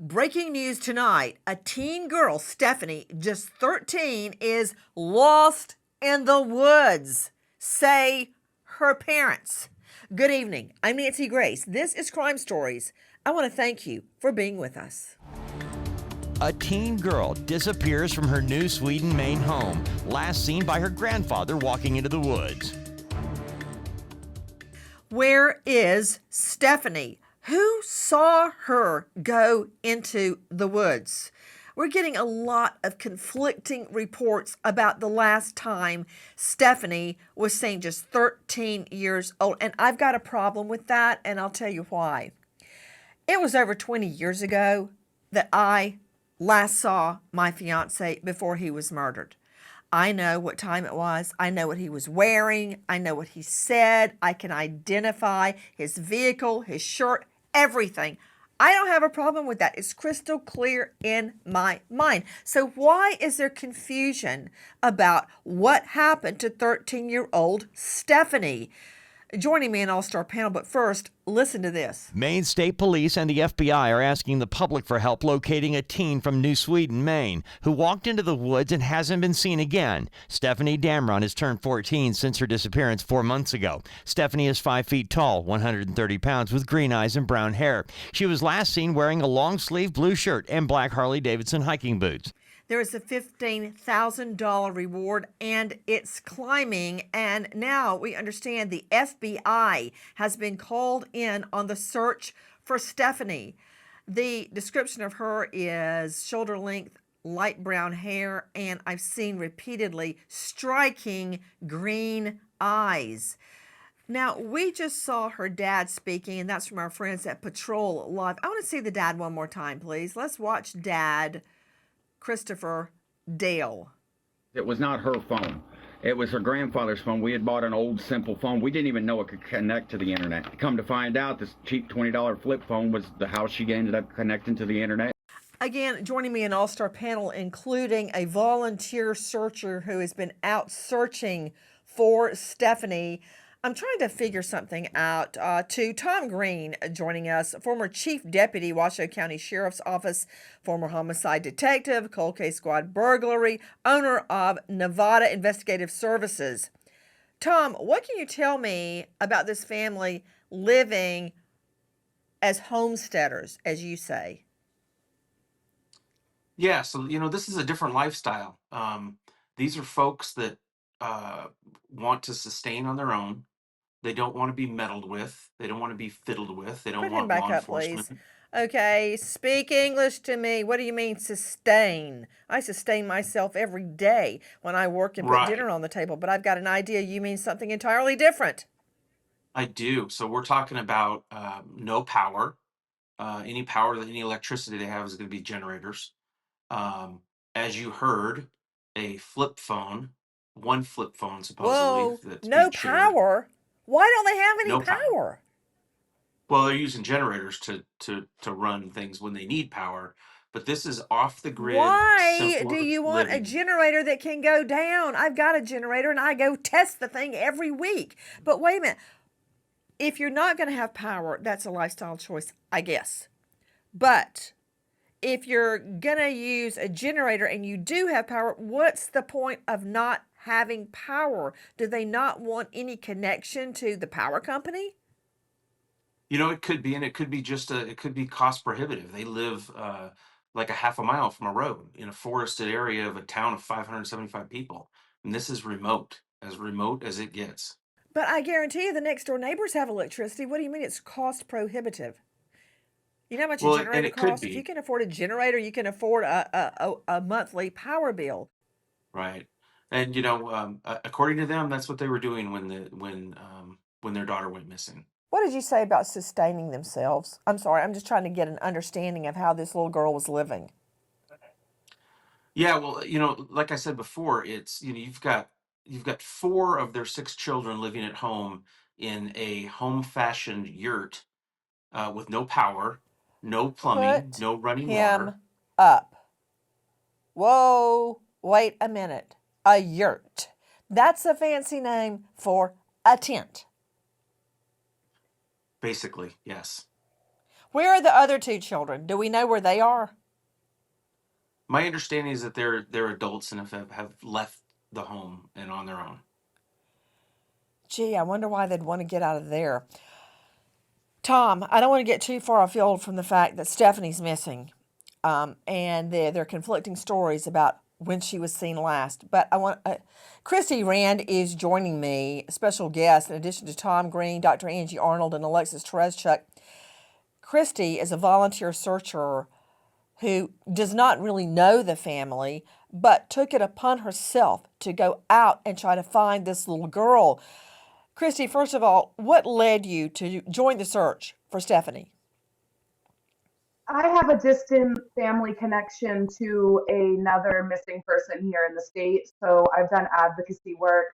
Breaking news tonight. A teen girl, Stefanie, just 13, is lost in the woods, say her parents. Good evening. I'm Nancy Grace. This is Crime Stories. I want to thank you for being with us. A teen girl disappears from her New Sweden, Maine home, last seen by her grandfather walking into the woods. Where is Stefanie? Who saw her go into the woods? We're getting a lot of conflicting reports about the last time Stefanie was seen, just 13 years old. And I've got a problem with that, and I'll tell you why. It was over 20 years ago that I last saw my fiance before he was murdered. I know what time it was. I know what he was wearing. I know what he said. I can identify his vehicle, his shirt, everything. I don't have a problem with that. It's crystal clear in my mind. So why is there confusion about what happened to 13-year-old Stefanie? Joining me in All-Star panel, but first, listen to this. Maine State Police and the FBI are asking the public for help locating a teen from New Sweden, Maine, who walked into the woods and hasn't been seen again. Stefanie Damron has turned 14 since her disappearance 4 months ago. Stefanie is 5 feet tall, 130 pounds, with green eyes and brown hair. She was last seen wearing a long-sleeve blue shirt and black Harley-Davidson hiking boots. There is a $15,000 reward, and it's climbing. And now we understand the FBI has been called in on the search for Stefanie. The description of her is shoulder length, light brown hair, and I've seen repeatedly striking green eyes. Now, we just saw her dad speaking, and that's from our friends at Patrol Live. I want to see the dad one more time, please. Let's watch Dad Christopher Dale. It was not her phone. It was her grandfather's phone. We had bought an old simple phone. We didn't even know it could connect to the internet. Come to find out, this cheap $20 flip phone was the how she ended up connecting to the internet. Again, joining me in All-Star panel, including a volunteer searcher who has been out searching for Stefanie. I'm trying to figure something out. To Tom Green joining us, former Chief Deputy, Washoe County Sheriff's Office, former homicide detective, cold case squad burglary, owner of Nevada Investigative Services. Tom, what can you tell me about this family living as homesteaders, as you say? Yeah, so this is a different lifestyle. These are folks that want to sustain on their own. They don't want to be meddled with. They don't want to be fiddled with. They don't Put him want back law up, enforcement. please. Okay, speak English to me. What do you mean sustain? I sustain myself every day when I work and put Right. dinner on the table, but I've got an idea you mean something entirely different. I do. So we're talking about no power. Any power, any electricity they have is going to be generators. As you heard, a flip phone, one flip phone supposedly Whoa, that's no being shared. power? Why don't they have any No power. power? Well, they're using generators to run things when they need power, but this is off the grid, Why do simpler you want a living. generator that can go down? I've got a generator and I go test the thing every week. But wait a minute. If you're not going to have power, that's a lifestyle choice, I guess. But if you're going to use a generator and you do have power, what's the point of not having power? Do they not want any connection to the power company? It could be, and it could be it could be cost prohibitive. They live like a half a mile from a road in a forested area of a town of 575 people. And this is remote as it gets. But I guarantee you the next door neighbors have electricity. What do you mean it's cost prohibitive? You know how much a Well, and generator it could costs? If you be, can afford a generator, you can afford a monthly power bill. right? And according to them, that's what they were doing when their daughter went missing. What did you say about sustaining themselves? I'm sorry, I'm just trying to get an understanding of how this little girl was living. Yeah, well, like I said before, it's you've got 4 of their 6 children living at home in a home-fashioned yurt with no power, no plumbing, Put no running him water. up. Whoa, wait a minute. A yurt. That's a fancy name for a tent. Basically, yes. Where are the other two children? Do we know where they are? My understanding is that they're adults and have left the home and on their own. Gee, I wonder why they'd want to get out of there. Tom, I don't want to get too far afield from the fact that Stephanie's missing, and there are conflicting stories about when she was seen last. But I want Christie Rand is joining me, a special guest, in addition to Tom Green, Dr. Angie Arnold, and Alexis Tereszcuk. Christie is a volunteer searcher who does not really know the family, but took it upon herself to go out and try to find this little girl. Christie, first of all, what led you to join the search for Stefanie? I have a distant family connection to another missing person here in the state. So I've done advocacy work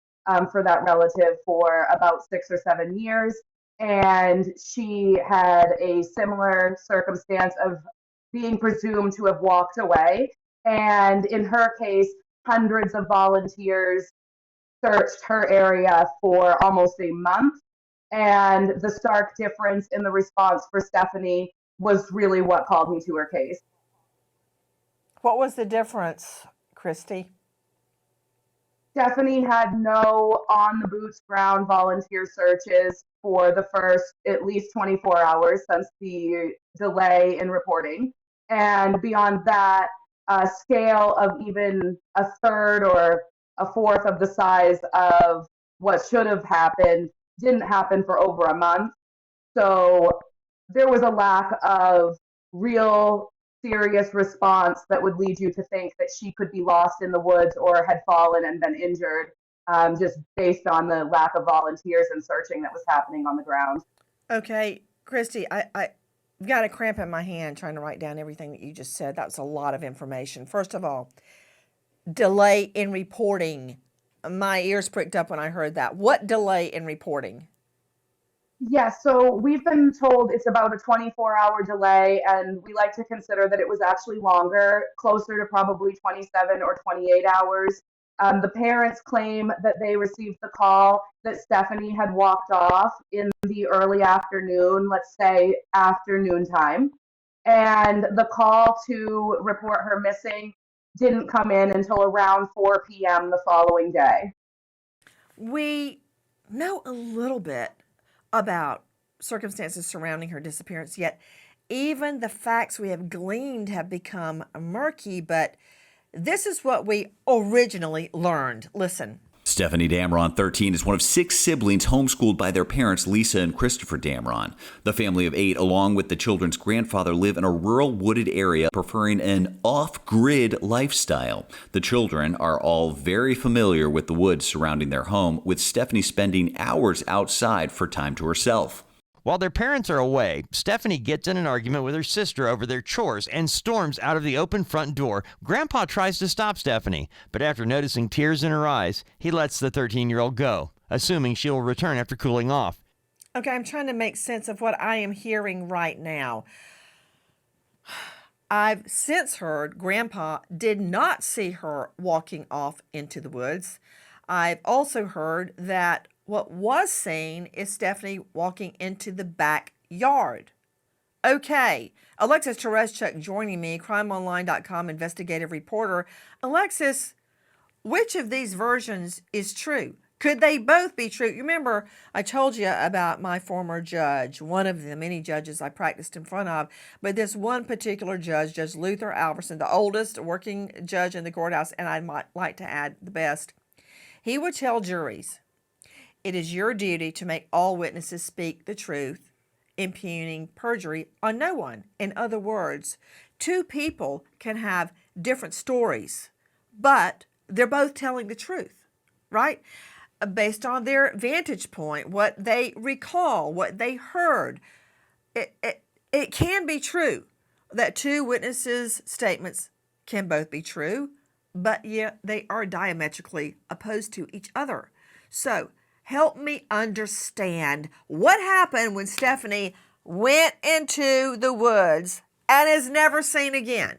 for that relative for about 6 or 7 years. And she had a similar circumstance of being presumed to have walked away. And in her case, hundreds of volunteers searched her area for almost a month. And the stark difference in the response for Stefanie was really what called me to her case. What was the difference, Christie? Stefanie had no on the boots ground volunteer searches for the first at least 24 hours since the delay in reporting. And beyond that, a scale of even a third or a fourth of the size of what should have happened didn't happen for over a month. So there was a lack of real serious response that would lead you to think that she could be lost in the woods or had fallen and been injured, just based on the lack of volunteers and searching that was happening on the ground. Okay, Christie, I've got a cramp in my hand trying to write down everything that you just said. That was a lot of information. First of all, delay in reporting. My ears pricked up when I heard that. What delay in reporting? Yes, so we've been told it's about a 24-hour delay, and we like to consider that it was actually longer, closer to probably 27 or 28 hours. The parents claim that they received the call that Stefanie had walked off in the early afternoon, let's say afternoon time, and the call to report her missing didn't come in until around 4 p.m. the following day. We know a little bit about circumstances surrounding her disappearance, yet even the facts we have gleaned have become murky, but this is what we originally learned. Listen. Stefanie Damron, 13, is one of 6 siblings homeschooled by their parents, Lisa and Christopher Damron. The family of 8, along with the children's grandfather, live in a rural wooded area, preferring an off-grid lifestyle. The children are all very familiar with the woods surrounding their home, with Stefanie spending hours outside for time to herself. While their parents are away, Stefanie gets in an argument with her sister over their chores and storms out of the open front door. Grandpa tries to stop Stefanie, but after noticing tears in her eyes, he lets the 13-year-old go, assuming she will return after cooling off. Okay, I'm trying to make sense of what I am hearing right now. I've since heard Grandpa did not see her walking off into the woods. I've also heard that what was seen is Stefanie walking into the backyard. Okay, Alexis Tereszcuk joining me, crimeonline.com investigative reporter. Alexis, which of these versions is true? Could they both be true? You remember I told you about my former judge, one of the many judges I practiced in front of, but this one particular judge, Judge Luther Alverson, the oldest working judge in the courthouse, and I might like to add the best, he would tell juries, it is your duty to make all witnesses speak the truth, impugning perjury on no one. In other words, 2 people can have different stories, but they're both telling the truth, right? Based on their vantage point, what they recall, what they heard. It can be true that 2 witnesses' statements can both be true, but yet they are diametrically opposed to each other. So, help me understand what happened when Stefanie went into the woods and is never seen again.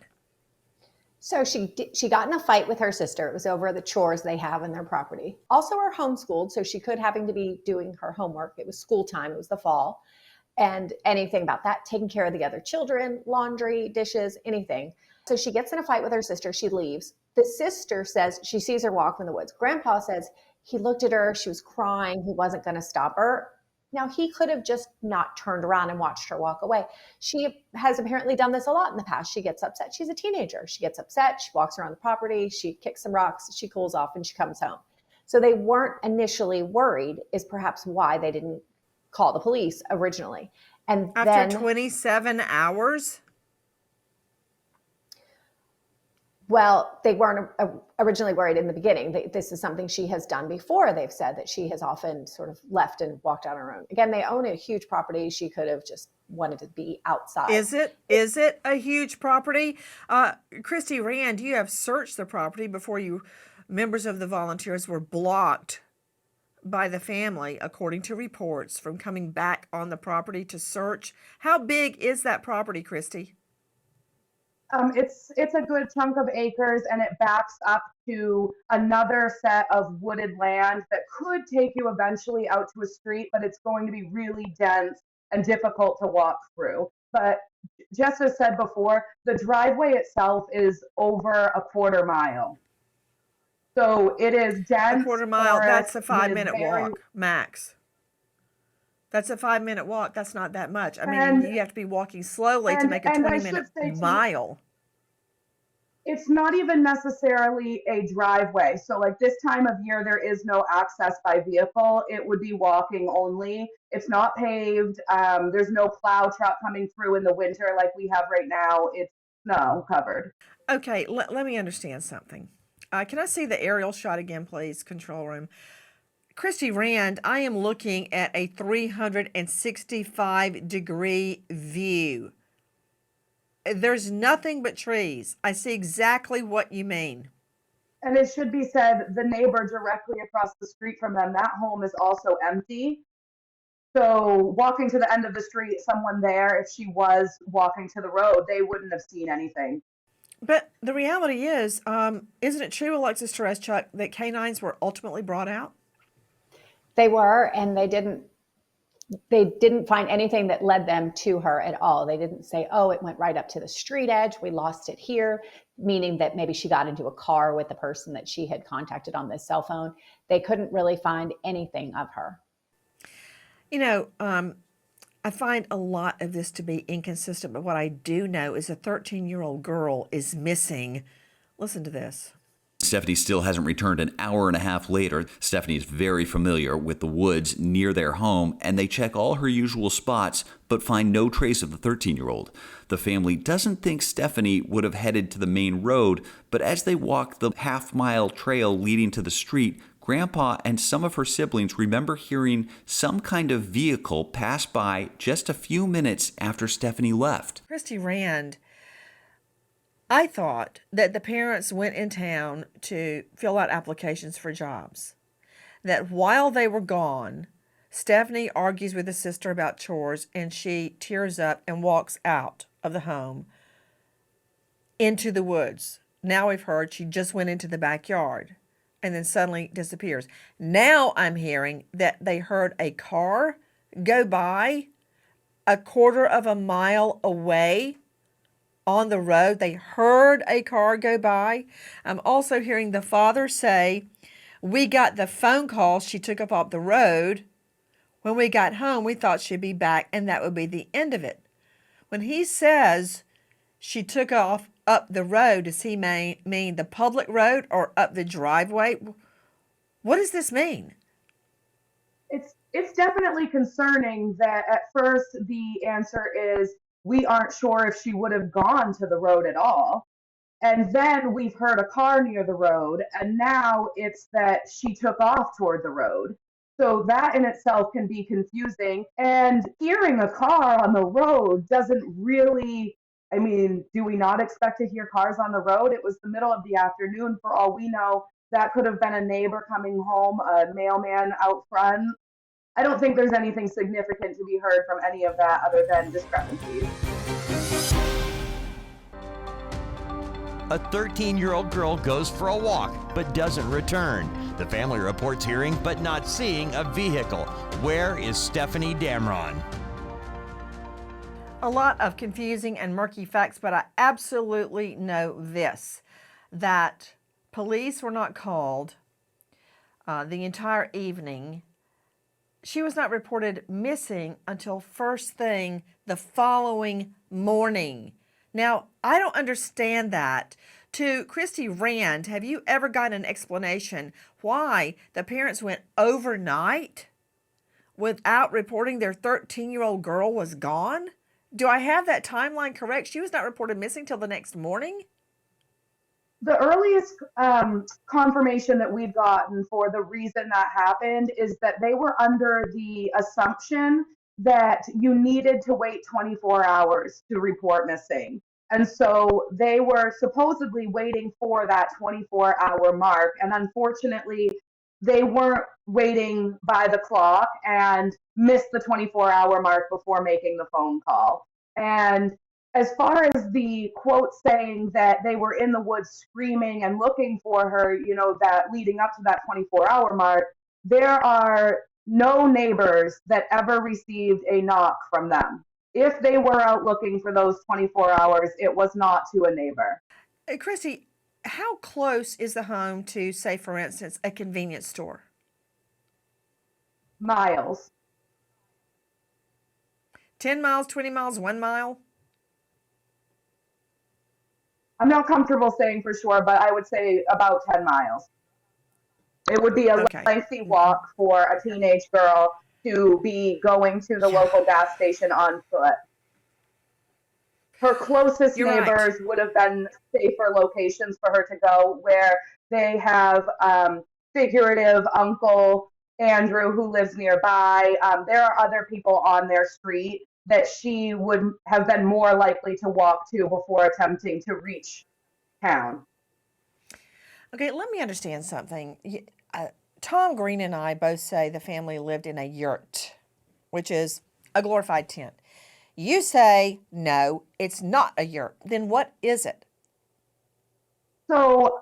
So she got in a fight with her sister. It was over the chores they have in their property. Also, her homeschooled, so she could happen to be doing her homework. It was school time. It was the fall. and anything about that, taking care of the other children, laundry, dishes, anything. So she gets in a fight with her sister. She leaves. The sister says she sees her walk in the woods. Grandpa says he looked at her. She was crying. He wasn't going to stop her. Now, he could have just not turned around and watched her walk away. She has apparently done this a lot in the past. She gets upset. She's a teenager. She gets upset. She walks around the property. She kicks some rocks. She cools off and she comes home. So they weren't initially worried is perhaps why they didn't call the police originally. And After then 27 hours? Well, they weren't originally worried in the beginning. This is something she has done before. They've said that she has often sort of left and walked on her own. Again, they own a huge property. She could have just wanted to be outside. Is it a huge property? Christie Rand, you have searched the property before members of the volunteers were blocked by the family, according to reports, from coming back on the property to search. How big is that property, Christie? It's a good chunk of acres, and it backs up to another set of wooded land that could take you eventually out to a street, but it's going to be really dense and difficult to walk through. But just as said before, the driveway itself is over a quarter mile. So it is dense. A quarter mile, that's a 5-minute very walk, max. That's a 5-minute walk. That's not that much. I mean, you have to be walking slowly to make a 20-minute mile. It's not even necessarily a driveway. So like this time of year, there is no access by vehicle. It would be walking only. It's not paved. There's no plow truck coming through in the winter like we have right now. It's snow covered. Okay, let me understand something. Can I see the aerial shot again, please, control room? Christie Rand, I am looking at a 365-degree view. There's nothing but trees. I see exactly what you mean. And it should be said, the neighbor directly across the street from them, that home is also empty. So walking to the end of the street, someone there, if she was walking to the road, they wouldn't have seen anything. But the reality is, isn't it true, Alexis Tereszcuk, that canines were ultimately brought out? They were, and they didn't find anything that led them to her at all. They didn't say, oh, it went right up to the street edge. We lost it here, meaning that maybe she got into a car with the person that she had contacted on this cell phone. They couldn't really find anything of her. You know, I find a lot of this to be inconsistent, but what I do know is a 13-year-old girl is missing. Listen to this. Stefanie still hasn't returned an hour and a half later. Stefanie is very familiar with the woods near their home, and they check all her usual spots, but find no trace of the 13-year-old. The family doesn't think Stefanie would have headed to the main road, but as they walk the half-mile trail leading to the street, Grandpa and some of her siblings remember hearing some kind of vehicle pass by just a few minutes after Stefanie left. Christie Rand, I thought that the parents went in town to fill out applications for jobs. That while they were gone, Stefanie argues with the sister about chores and she tears up and walks out of the home into the woods. Now we've heard she just went into the backyard and then suddenly disappears. Now I'm hearing that they heard a car go by a quarter of a mile away on the road. They heard a car go by. I'm also hearing the father say, we got the phone call she took up off the road. When we got home, we thought she'd be back, and that would be the end of it. When he says she took off up the road, does he mean the public road or up the driveway? What does this mean? It's definitely concerning that at first the answer is we aren't sure if she would have gone to the road at all. And then we've heard a car near the road, and now it's that she took off toward the road. So that in itself can be confusing. And hearing a car on the road doesn't really, I mean, do we not expect to hear cars on the road? It was the middle of the afternoon. For all we know, that could have been a neighbor coming home, a mailman out front. I don't think there's anything significant to be heard from any of that other than discrepancies. A 13-year-old girl goes for a walk but doesn't return. The family reports hearing but not seeing a vehicle. Where is Stefanie Damron? A lot of confusing and murky facts, but I absolutely know this, that police were not called the entire evening. She was not reported missing until first thing the following morning. Now, I don't understand that. To Christie Rand, have you ever gotten an explanation why the parents went overnight without reporting their 13-year-old girl was gone? Do I have that timeline correct? She was not reported missing till the next morning? The earliest confirmation that we've gotten for the reason that happened is that they were under the assumption that you needed to wait 24 hours to report missing. And so they were supposedly waiting for that 24-hour mark. And unfortunately, they weren't waiting by the clock and missed the 24-hour mark before making the phone call. And as far as the quote saying that they were in the woods screaming and looking for her, that leading up to that 24-hour mark, there are no neighbors that ever received a knock from them. If they were out looking for those 24 hours, it was not to a neighbor. Chrissy, how close is the home to, say, for instance, a convenience store? Miles. 10 miles, 20 miles, 1 mile? I'm not comfortable saying for sure, but I would say about 10 miles. It would be a lengthy walk for a teenage girl to be going to the local gas station on foot. Her closest neighbors would have been safer locations for her to go, where they have figurative Uncle Andrew who lives nearby. There are other people on their street that she would have been more likely to walk to before attempting to reach town. Okay, let me understand something. Tom Green and I both say the family lived in a yurt, which is a glorified tent. You say, no, it's not a yurt. Then what is it? So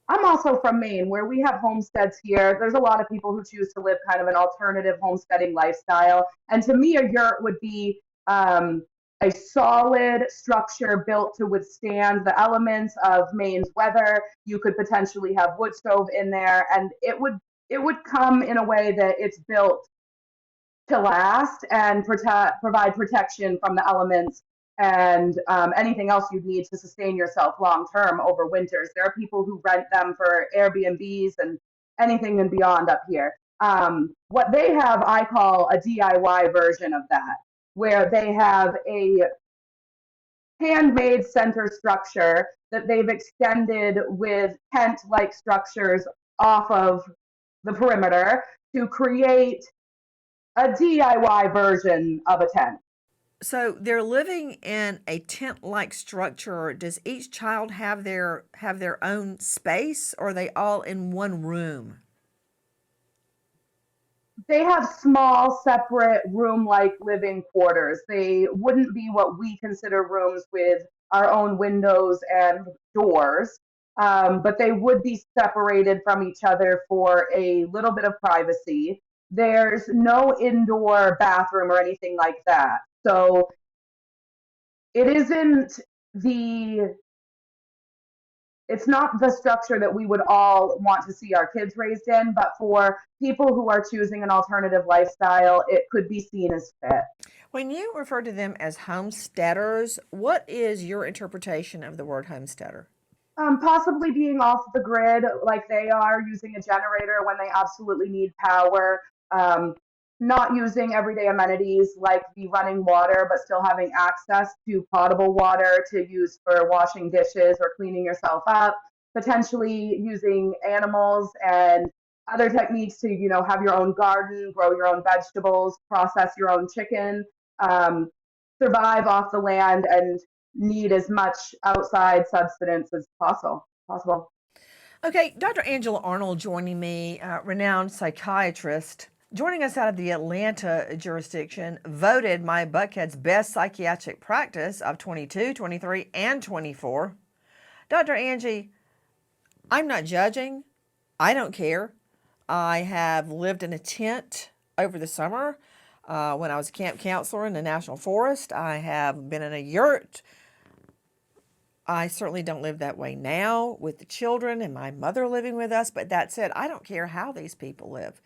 I'm also from Maine, where we have homesteads here. There's a lot of people who choose to live kind of an alternative homesteading lifestyle. And to me, a yurt would be a solid structure built to withstand the elements of Maine's weather. You could potentially have wood stove in there, and it would come in a way that it's built to last and provide protection from the elements and anything else you'd need to sustain yourself long term over winters. There are people who rent them for Airbnbs and anything and beyond up here. What they have, I call a DIY version of that, where they have a handmade center structure that they've extended with tent-like structures off of the perimeter to create a DIY version of a tent. So they're living in a tent-like structure. Does each child have their own space, or are they all in one room? They have small, separate room-like living quarters. They wouldn't be what we consider rooms with our own windows and doors, but they would be separated from each other for a little bit of privacy. There's no indoor bathroom or anything like that. So it's not the structure that we would all want to see our kids raised in, but for people who are choosing an alternative lifestyle, it could be seen as fit. When you refer to them as homesteaders, what is your interpretation of the word homesteader? Possibly being off the grid like they are, using a generator when they absolutely need power, not using everyday amenities like the running water, but still having access to potable water to use for washing dishes or cleaning yourself up, potentially using animals and other techniques to, have your own garden, grow your own vegetables, process your own chicken, survive off the land, and need as much outside subsistence as possible. Okay, Dr. Angela Arnold joining me, renowned psychiatrist, joining us out of the Atlanta jurisdiction, voted my Buckhead's best psychiatric practice of 22, 23, and 24. Dr. Angie, I'm not judging. I don't care. I have lived in a tent over the summer. when I was a camp counselor in the National Forest. I have been in a yurt. I certainly don't live that way now with the children and my mother living with us. But that said, I don't care how these people live.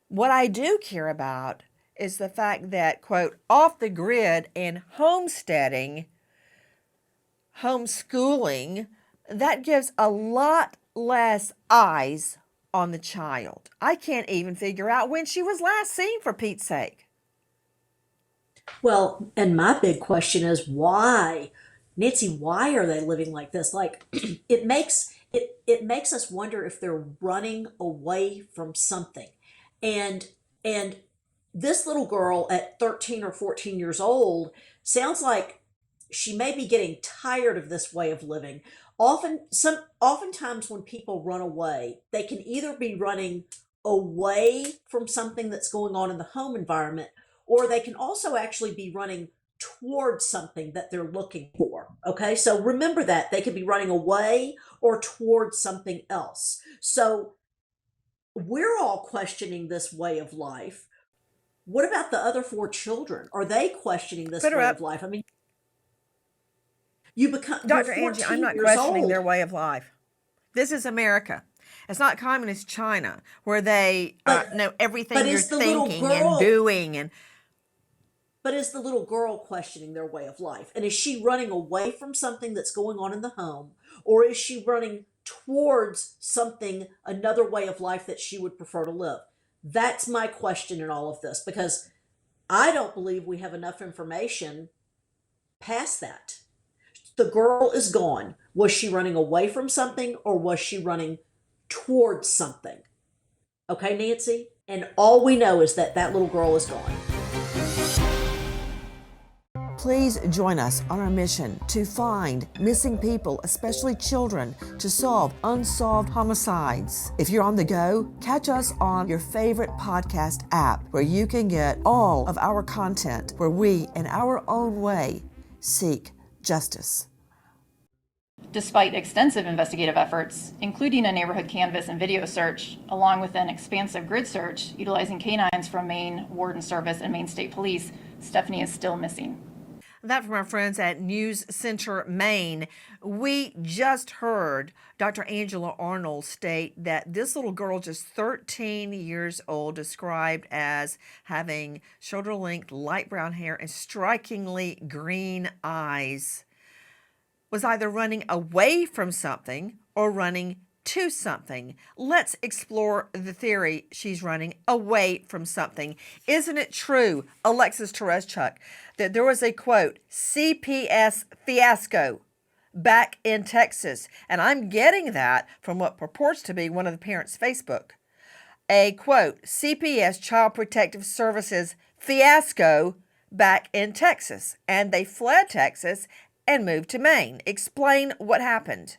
What I do care about is the fact that, quote, off the grid and homesteading, homeschooling, that gives a lot less eyes on the child. I can't even figure out when she was last seen, for Pete's sake. Well, and my big question is why, Nancy, why are they living like this? Like it makes us wonder if they're running away from something. And this little girl at 13 or 14 years old sounds like she may be getting tired of this way of living. Oftentimes when people run away, they can either be running away from something that's going on in the home environment, or they can also actually be running towards something that they're looking for. Okay, so remember that they could be running away or towards something else. So we're all questioning this way of life. What about the other 4 children? Are they questioning this Put her way up. of life? I mean, you're Dr. Angie, 14 I'm not years questioning old. their way of life. This is America. It's not communist China where they But know everything but you're is the little thinking and girl doing. And but is the little girl questioning their way of life? And is she running away from something that's going on in the home, or is she running towards something, another way of life that she would prefer to live? That's my question in all of this, because I don't believe we have enough information past that. The girl is gone. Was she running away from something, or was she running towards something? Okay, Nancy? And all we know is that that little girl is gone. please join us on our mission to find missing people, especially children, to solve unsolved homicides. If you're on the go, catch us on your favorite podcast app where you can get all of our content where we, in our own way, seek justice. Despite extensive investigative efforts, including a neighborhood canvass and video search, along with an expansive grid search utilizing canines from Maine Warden Service and Maine State Police, Stefanie is still missing. That from our friends at News Center, Maine. We just heard Dr. Angela Arnold state that this little girl, just 13 years old, described as having shoulder-length light brown hair and strikingly green eyes, was either running away from something or running to something. Let's explore the theory she's running away from something. Isn't it true, Alexis Tereszcuk, that there was a, quote, CPS fiasco back in Texas? And I'm getting that from what purports to be one of the parents' Facebook. A, quote, CPS Child Protective Services fiasco back in Texas. And they fled Texas and moved to Maine. Explain what happened.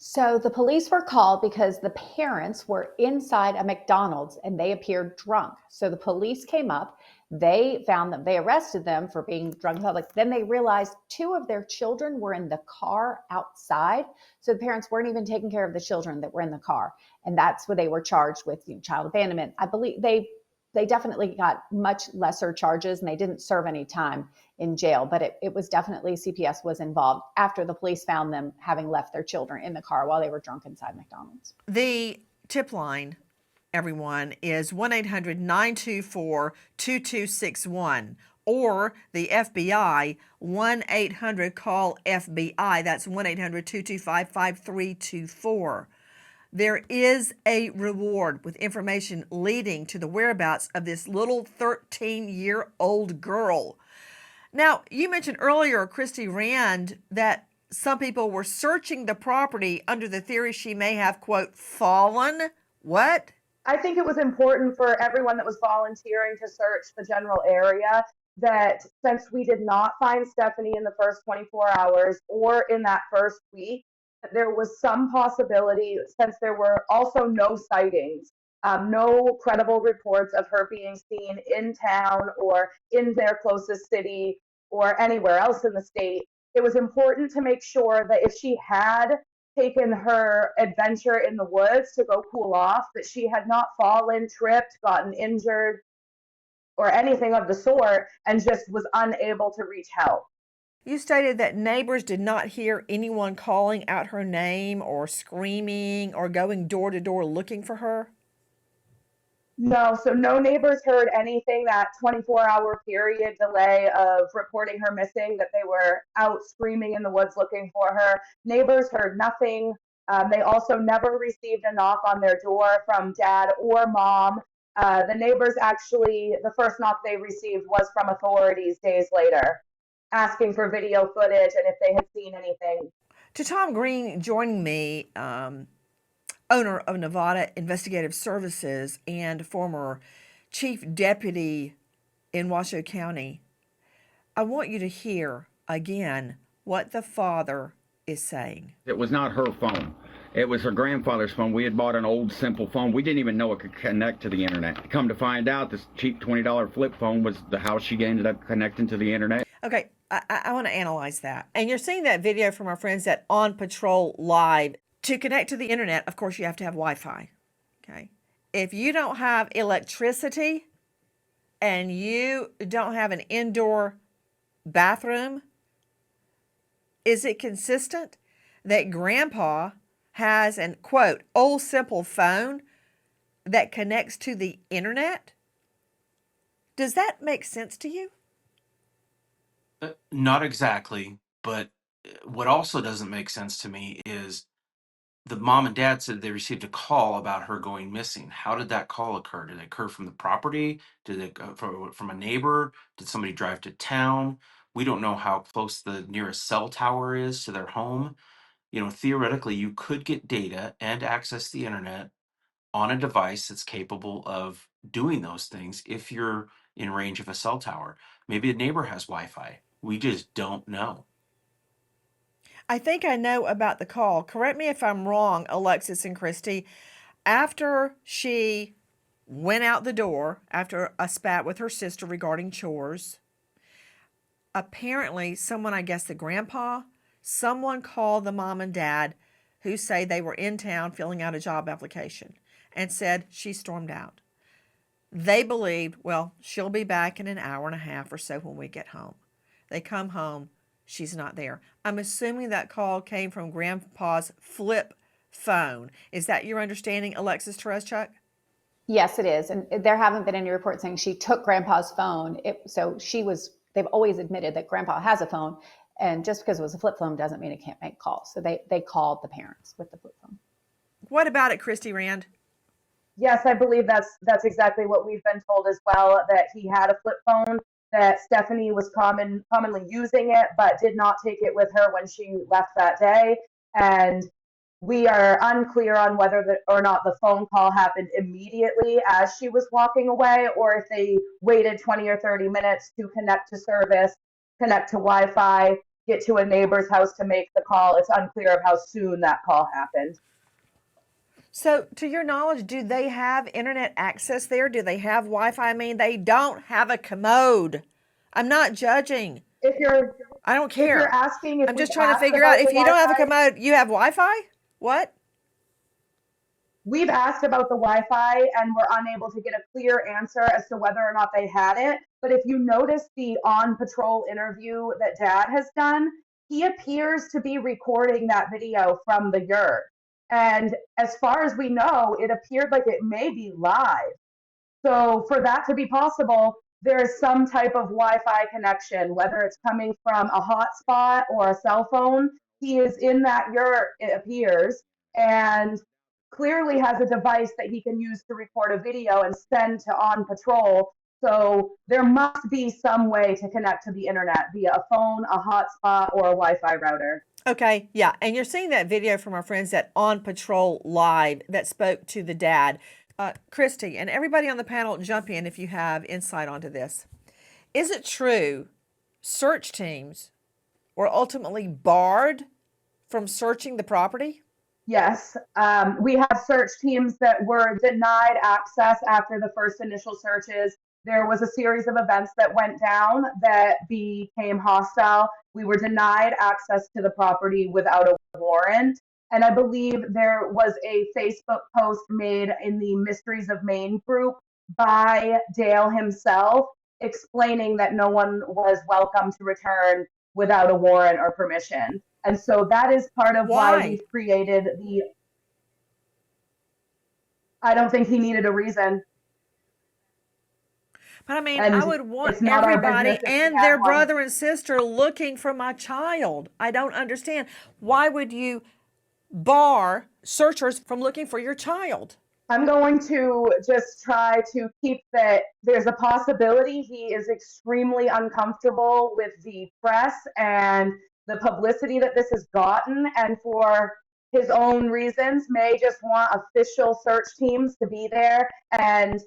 So the police were called because the parents were inside a McDonald's and they appeared drunk. So the police came up, they found them, they arrested them for being drunk in public. Then they realized 2 of their children were in the car outside. So the parents weren't even taking care of the children that were in the car. And that's what they were charged with, child abandonment. I believe they definitely got much lesser charges and they didn't serve any time in jail, but it was definitely CPS was involved after the police found them having left their children in the car while they were drunk inside McDonald's. The tip line, everyone, is 1-800-924-2261 or the FBI 1-800-CALL-FBI. That's 1-800-225-5324. There is a reward with information leading to the whereabouts of this little 13-year-old girl. Now, you mentioned earlier, Christie Rand, that some people were searching the property under the theory she may have, quote, fallen. What? I think it was important for everyone that was volunteering to search the general area that since we did not find Stefanie in the first 24 hours or in that first week, there was some possibility, since there were also no sightings, no credible reports of her being seen in town or in their closest city or anywhere else in the state. It was important to make sure that if she had taken her adventure in the woods to go cool off, that she had not fallen, tripped, gotten injured, or anything of the sort, and just was unable to reach help. You stated that neighbors did not hear anyone calling out her name or screaming or going door to door looking for her. No, so no neighbors heard anything that 24-hour period delay of reporting her missing, that they were out screaming in the woods looking for her. Neighbors heard nothing. They also never received a knock on their door from dad or mom. The neighbors actually, the first knock they received was from authorities days later, asking for video footage and if they had seen anything. To Tom Green joining me, owner of Nevada Investigative Services and former chief deputy in Washoe County, I want you to hear again what the father is saying. It was not her phone. It was her grandfather's phone. We had bought an old simple phone. We didn't even know it could connect to the internet. Come to find out, this cheap $20 flip phone was the how she ended up connecting to the internet. Okay, I want to analyze that. And you're seeing that video from our friends at On Patrol Live. To connect to the internet, of course, you have to have Wi-Fi. Okay. If you don't have electricity and you don't have an indoor bathroom, is it consistent that Grandpa has an, quote, old simple phone that connects to the internet? Does that make sense to you? Not exactly, but what also doesn't make sense to me is the mom and dad said they received a call about her going missing. How did that call occur? Did it occur from the property? Did it go from a neighbor? Did somebody drive to town? We don't know how close the nearest cell tower is to their home. You know, theoretically, you could get data and access the internet on a device that's capable of doing those things if you're in range of a cell tower. Maybe a neighbor has Wi-Fi. We just don't know. I think I know about the call. Correct me if I'm wrong, Alexis and Christie. After she went out the door, after a spat with her sister regarding chores, apparently someone, I guess the grandpa, someone called the mom and dad who say they were in town filling out a job application and said she stormed out. They believed, well, she'll be back in an hour and a half or so when we get home. They come home. She's not there. I'm assuming that call came from Grandpa's flip phone. Is that your understanding, Alexis Tereszcuk? Yes, it is. And there haven't been any reports saying she took Grandpa's phone. They've always admitted that Grandpa has a phone. And just because it was a flip phone doesn't mean it can't make calls. So they called the parents with the flip phone. What about it, Christie Rand? Yes, I believe that's exactly what we've been told as well, that he had a flip phone, that Stefanie was commonly using it, but did not take it with her when she left that day. And we are unclear on whether or not the phone call happened immediately as she was walking away, or if they waited 20 or 30 minutes to connect to service, connect to Wi-Fi, get to a neighbor's house to make the call. It's unclear of how soon that call happened. So, to your knowledge, do they have internet access there? Do they have Wi-Fi? I mean, they don't have a commode. I'm not judging. I don't care. If you're asking, I'm just trying to figure out if you don't have a commode, you have Wi-Fi? What? We've asked about the Wi-Fi and we're unable to get a clear answer as to whether or not they had it. But if you notice the On Patrol interview that Dad has done, he appears to be recording that video from the yurt. And as far as we know, it appeared like it may be live. So for that to be possible, there is some type of Wi-Fi connection, whether it's coming from a hotspot or a cell phone. He is in that yurt, it appears, and clearly has a device that he can use to record a video and send to On Patrol. So there must be some way to connect to the internet via a phone, a hotspot, or a Wi-Fi router. Okay, yeah, and you're seeing that video from our friends at On Patrol Live that spoke to the dad. Christie, and everybody on the panel, jump in if you have insight onto this. Is it true search teams were ultimately barred from searching the property? Yes, we have search teams that were denied access after the first initial searches. There was a series of events that went down that became hostile. We were denied access to the property without a warrant. And I believe there was a Facebook post made in the Mysteries of Maine group by Dale himself, explaining that no one was welcome to return without a warrant or permission. And so that is part of why Why? we've created I don't think he needed a reason. But I mean, I And would want it's not our business everybody if he and had their one. brother and sister looking for my child. I don't understand. Why would you bar searchers from looking for your child? I'm going to just try to keep that there's a possibility he is extremely uncomfortable with the press and the publicity that this has gotten, and for his own reasons may just want official search teams to be there, and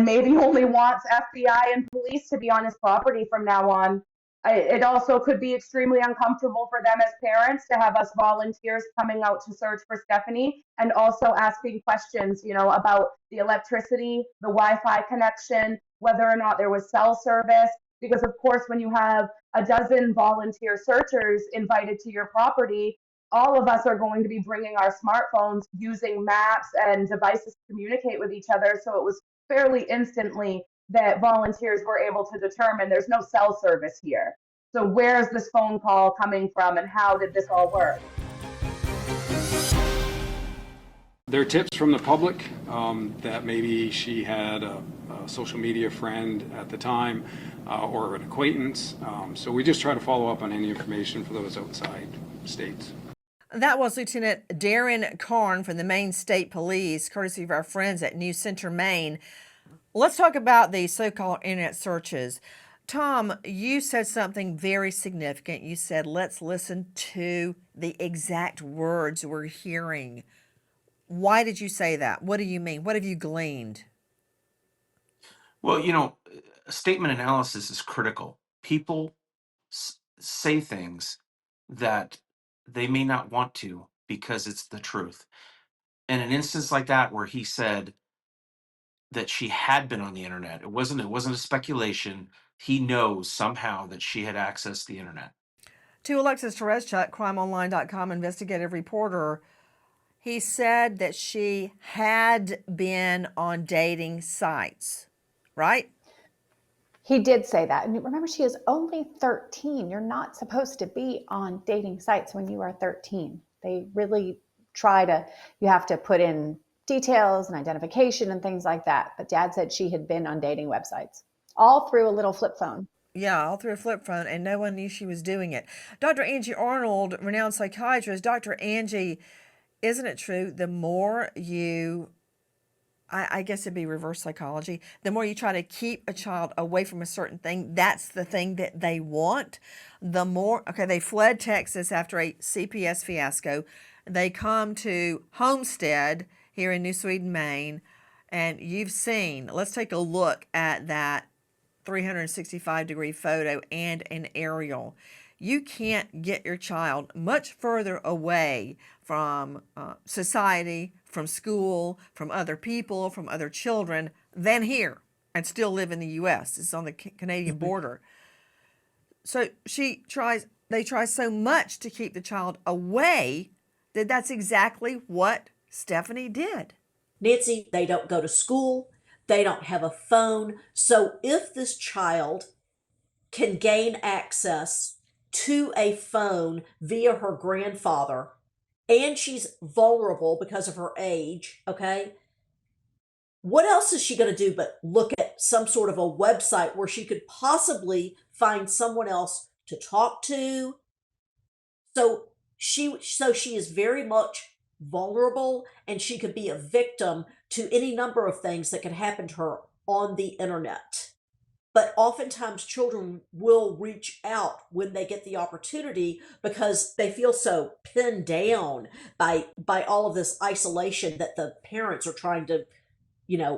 maybe only wants FBI and police to be on his property from now on. It also could be extremely uncomfortable for them as parents to have us volunteers coming out to search for Stefanie and also asking questions, about the electricity, the Wi-Fi connection, whether or not there was cell service. Because of course, when you have a dozen volunteer searchers invited to your property, all of us are going to be bringing our smartphones using maps and devices to communicate with each other. So it was fairly instantly that volunteers were able to determine there's no cell service here. So where's this phone call coming from and how did this all work? There are tips from the public that maybe she had a social media friend at the time or an acquaintance. So we just try to follow up on any information for those outside states. That was Lieutenant Darren Karn from the Maine State Police, courtesy of our friends at New Center, Maine. Let's talk about the so-called internet searches. Tom, you said something very significant. You said, let's listen to the exact words we're hearing. Why did you say that? What do you mean? What have you gleaned? Well, statement analysis is critical. People say things that they may not want to because it's the truth. In an instance like that where he said that she had been on the internet, it wasn't a speculation. He knows somehow that she had accessed the internet. To Alexis Tereszcuk, crimeonline.com investigative reporter, he said that she had been on dating sites, right? He did say that. And remember, she is only 13. You're not supposed to be on dating sites when you are 13. They really you have to put in details and identification and things like that. But Dad said she had been on dating websites, all through a little flip phone. Yeah, all through a flip phone, and no one knew she was doing it. Dr. Angie Arnold, renowned psychiatrist. Dr. Angie, isn't it true? The more I guess it'd be reverse psychology. The more you try to keep a child away from a certain thing, that's the thing that they want. The more, okay, they fled Texas after a CPS fiasco. They come to Homestead here in New Sweden, Maine, and you've seen, let's take a look at that 365-degree photo and an aerial. You can't get your child much further away from society, from school, from other people, from other children than here, and still live in the U.S. It's on the Canadian border. So they try so much to keep the child away that that's exactly what Stefanie did. Nancy, they don't go to school. They don't have a phone. So if this child can gain access to a phone via her grandfather, and she's vulnerable because of her age, okay? What else is she going to do but look at some sort of a website where she could possibly find someone else to talk to? So she is very much vulnerable, and she could be a victim to any number of things that could happen to her on the internet. But oftentimes children will reach out when they get the opportunity because they feel so pinned down by all of this isolation that the parents are trying to,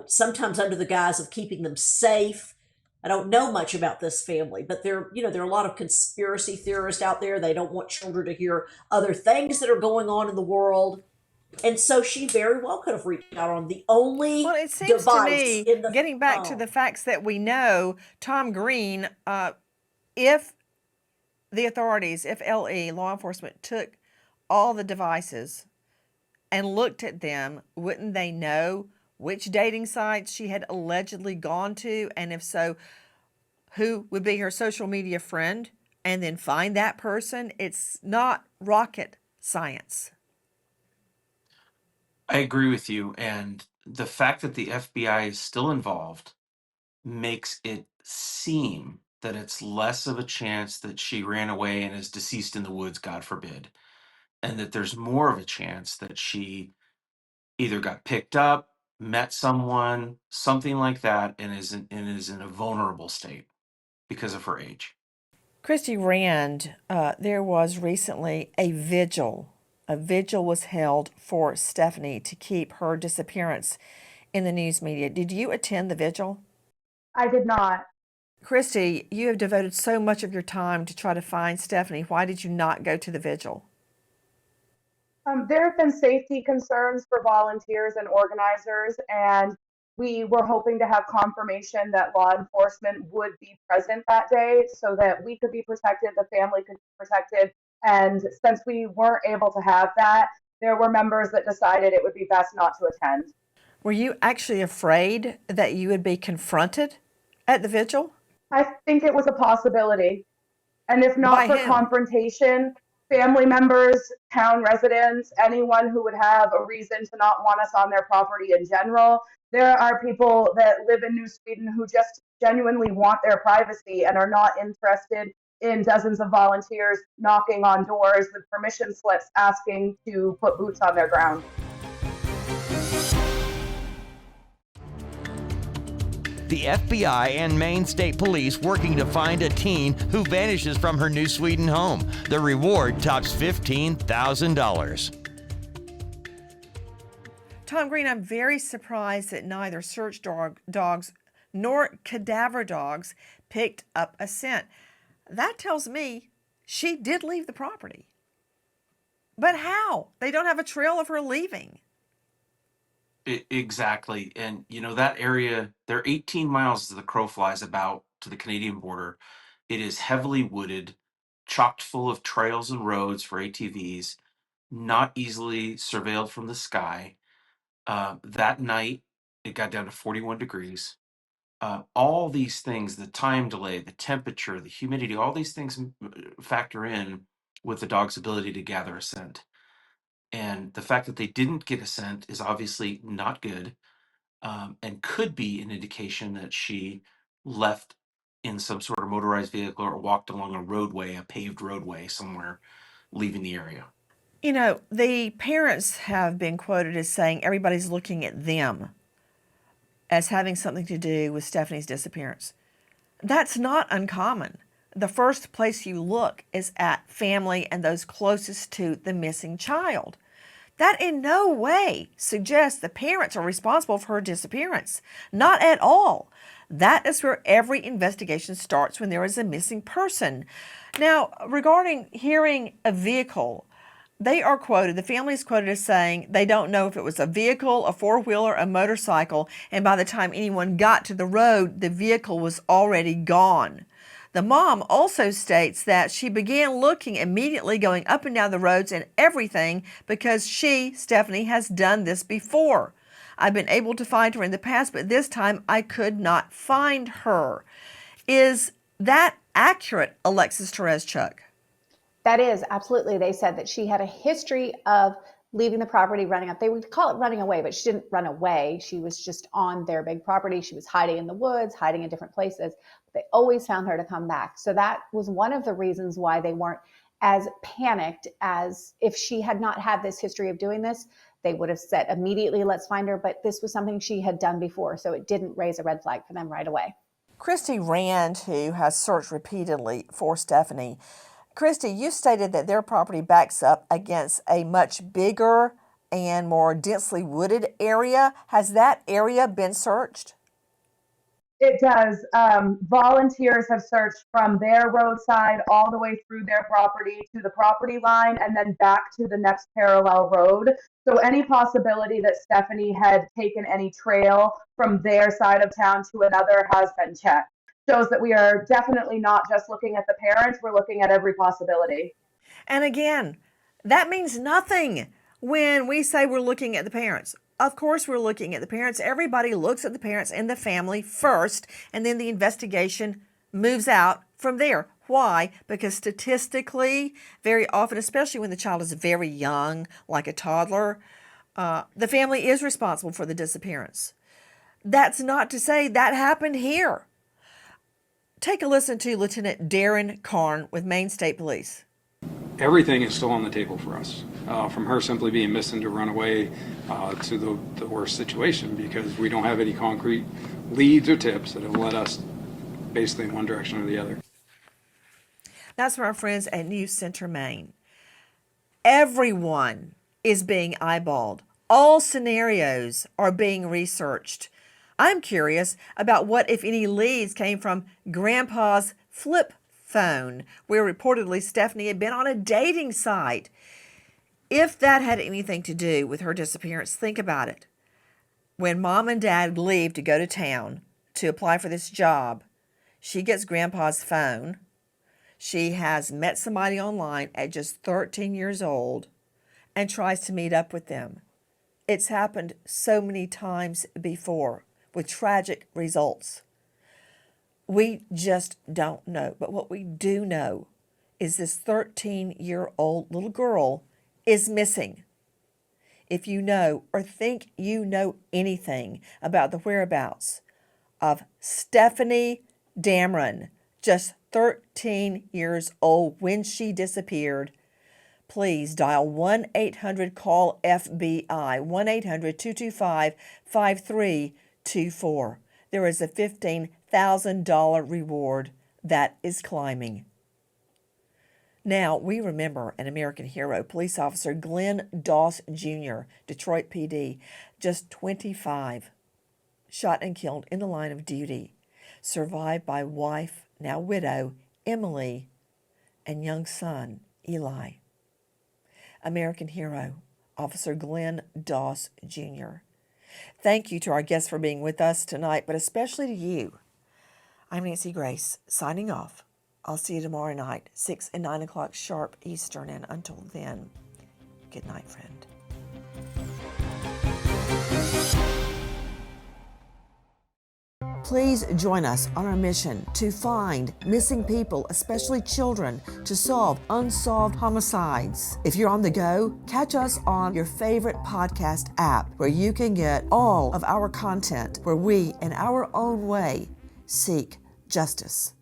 sometimes under the guise of keeping them safe. I don't know much about this family, but there are a lot of conspiracy theorists out there. They don't want children to hear other things that are going on in the world. And so she very well could have reached out on the only Well, it seems to device me, in the getting back to phone. the facts that we know, Tom Green, if the authorities, if LE, law enforcement, took all the devices and looked at them, wouldn't they know which dating sites she had allegedly gone to, and if so, who would be her social media friend, and then find that person. It's not rocket science. I agree with you. And the fact that the FBI is still involved makes it seem that it's less of a chance that she ran away and is deceased in the woods, God forbid, and that there's more of a chance that she either got picked up, met someone, something like that, and is in a vulnerable state because of her age. Christie Rand, there was recently a vigil. A vigil was held for Stefanie to keep her disappearance in the news media. Did you attend the vigil? I did not. Christie, you have devoted so much of your time to try to find Stefanie. Why did you not go to the vigil? There have been safety concerns for volunteers and organizers, and we were hoping to have confirmation that law enforcement would be present that day so that we could be protected, the family could be protected. And since we weren't able to have that, there were members that decided it would be best not to attend. Were you actually afraid that you would be confronted at the vigil? I think it was a possibility. And if not By for whom? confrontation, family members, town residents, anyone who would have a reason to not want us on their property in general. There are people that live in New Sweden who just genuinely want their privacy and are not interested in dozens of volunteers knocking on doors with permission slips asking to put boots on their ground. The FBI and Maine State Police working to find a teen who vanishes from her New Sweden home. The reward tops $15,000. Tom Green, I'm very surprised that neither search dogs nor cadaver dogs picked up a scent. That tells me she did leave the property. But how? They don't have a trail of her leaving. Exactly. And, that area, they're 18 miles as the crow flies about to the Canadian border. It is heavily wooded, chocked full of trails and roads for ATVs, not easily surveilled from the sky. That night, it got down to 41 degrees. All these things, the time delay, the temperature, the humidity, all these things factor in with the dog's ability to gather a scent. And the fact that they didn't get a scent is obviously not good, and could be an indication that she left in some sort of motorized vehicle or walked along a roadway, a paved roadway somewhere, leaving the area. The parents have been quoted as saying everybody's looking at them as having something to do with Stefanie's disappearance. That's not uncommon. The first place you look is at family and those closest to the missing child. That in no way suggests the parents are responsible for her disappearance. Not at all. That is where every investigation starts when there is a missing person. Now, regarding hearing a vehicle, the family is quoted as saying they don't know if it was a vehicle, a four-wheeler, a motorcycle, and by the time anyone got to the road, the vehicle was already gone. The mom also states that she began looking immediately, going up and down the roads and everything because she, Stefanie, has done this before. I've been able to find her in the past, but this time I could not find her. Is that accurate, Alexis Tereszcuk? That is, absolutely. They said that she had a history of leaving the property, running up. They would call it running away, but she didn't run away. She was just on their big property. She was hiding in the woods, hiding in different places. They always found her to come back. So that was one of the reasons why they weren't as panicked as if she had not had this history of doing this. They would have said immediately, let's find her. But this was something she had done before. So it didn't raise a red flag for them right away. Christie Rand, who has searched repeatedly for Stefanie. Christie, you stated that their property backs up against a much bigger and more densely wooded area. Has that area been searched? It does. Volunteers have searched from their roadside all the way through their property to the property line and then back to the next parallel road. So any possibility that Stefanie had taken any trail from their side of town to another has been checked. Shows that we are definitely not just looking at the parents, we're looking at every possibility. And again, that means nothing when we say we're looking at the parents. Of course, we're looking at the parents. Everybody looks at the parents and the family first, and then the investigation moves out from there. Why? Because statistically, very often, especially when the child is very young, like a toddler, the family is responsible for the disappearance. That's not to say that happened here. Take a listen to Lieutenant Darren Karn with Maine State Police. Everything is still on the table for us, from her simply being missing to run away to the worst situation, because we don't have any concrete leads or tips that have led us basically in one direction or the other. That's from our friends at News Center, Maine. Everyone is being eyeballed. All scenarios are being researched. I'm curious about what, if any, leads came from Grandpa's flip phone, where reportedly Stefanie had been on a dating site. If that had anything to do with her disappearance, think about it. When Mom and Dad leave to go to town to apply for this job, she gets Grandpa's phone. She has met somebody online at just 13 years old and tries to meet up with them. It's happened so many times before with tragic results. We just don't know. But what we do know is this 13-year-old little girl is missing. If you know or think you know anything about the whereabouts of Stefanie Damron, just 13 years old when she disappeared, please dial 1-800-CALL-FBI, 1-800-225-5324. There is a $15,000 reward that is climbing. Now, we remember an American hero, police officer Glenn Doss Jr., Detroit PD, just 25, shot and killed in the line of duty, survived by wife, now widow, Emily, and young son, Eli. American hero, Officer Glenn Doss Jr. Thank you to our guests for being with us tonight, but especially to you. I'm Nancy Grace, signing off. I'll see you tomorrow night, 6 and 9 o'clock sharp Eastern, and until then, good night, friend. Please join us on our mission to find missing people, especially children, to solve unsolved homicides. If you're on the go, catch us on your favorite podcast app, where you can get all of our content, where we, in our own way, seek justice.